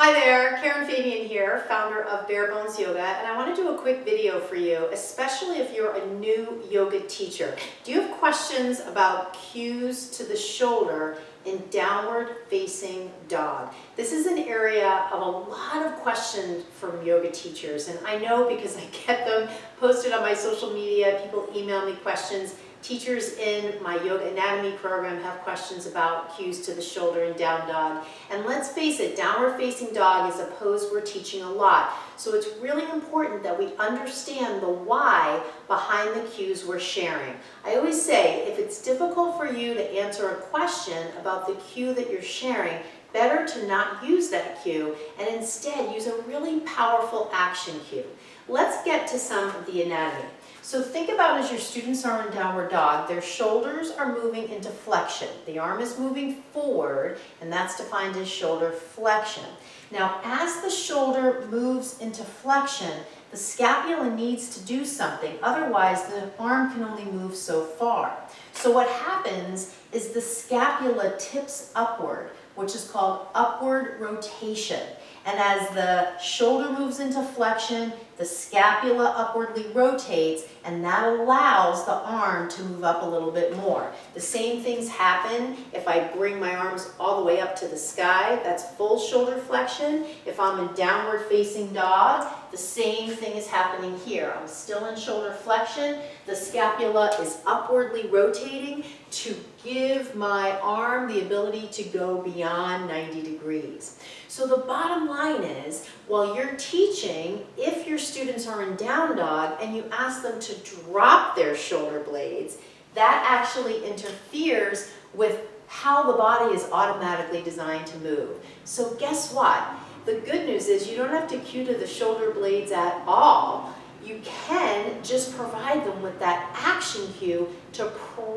Hi there, Karen Fabian here, founder of Bare Bones Yoga, and I want to do a quick video for you, especially if you're a new yoga teacher. Do you have questions about cues to the shoulder in downward facing dog? This is an area of a lot of questions from yoga teachers, and I know because I get them posted on my social media, people email me questions. Teachers in my yoga anatomy program have questions about cues to the shoulder and down dog. And let's face it, downward facing dog is a pose we're teaching a lot. So it's really important that we understand the why behind the cues we're sharing. I always say, if it's difficult for you to answer a question about the cue that you're sharing, better to not use that cue and instead use a really powerful action cue. Let's get to some of the anatomy. So think about as your students are in downward dog, their shoulders are moving into flexion. The arm is moving forward, and that's defined as shoulder flexion. Now, as the shoulder moves into flexion, the scapula needs to do something. Otherwise, the arm can only move so far. So what happens is the scapula tips upward, which is called upward rotation. And as the shoulder moves into flexion, the scapula upwardly rotates, and that allows the arm to move up a little bit more. The same things happen if I bring my arms all the way up to the sky. That's full shoulder flexion. If I'm in downward facing dog, the same thing is happening here. I'm still in shoulder flexion. The scapula is upwardly rotating to give my arm the ability to go beyond 90 degrees. So the bottom line is, while you're teaching, if your students are in down dog and you ask them to drop their shoulder blades, that actually interferes with how the body is automatically designed to move. So guess what? The good news is you don't have to cue to the shoulder blades at all. You can just provide them with that action cue to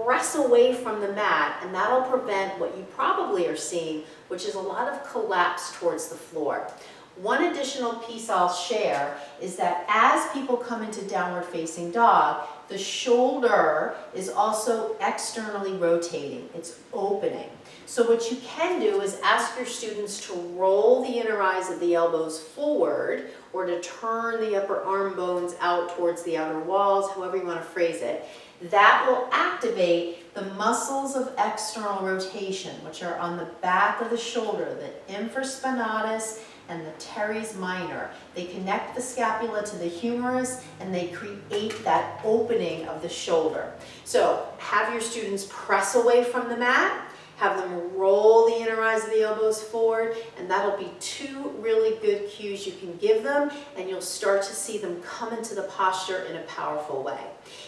press away from the mat, and that'll prevent what you probably are seeing, which is a lot of collapse towards the floor. One additional piece I'll share is that as people come into downward facing dog, the shoulder is also externally rotating. It's opening. So what you can do is ask your students to roll the inner eyes of the elbows forward or to turn the upper arm bones out towards the outer walls, however you want to phrase it. That will activate the muscles of external rotation, which are on the back of the shoulder, the infraspinatus and the teres minor. They connect the scapula to the humerus and they create that opening of the shoulder. So have your students press away from the mat, have them roll the inner eyes of the elbows forward, and that'll be two really good cues you can give them, and you'll start to see them come into the posture in a powerful way.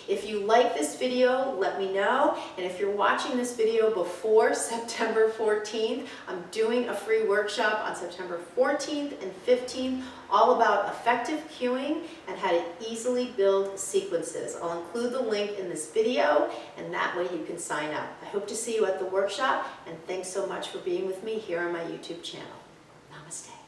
If you like this video, let me know, and if you're watching this video before September 14th, I'm doing a free workshop on September 14th and 15th all about effective cueing and how to easily build sequences. I'll include the link in this video, and that way you can sign up. I hope to see you at the workshop, and thanks so much for being with me here on my YouTube channel. Namaste.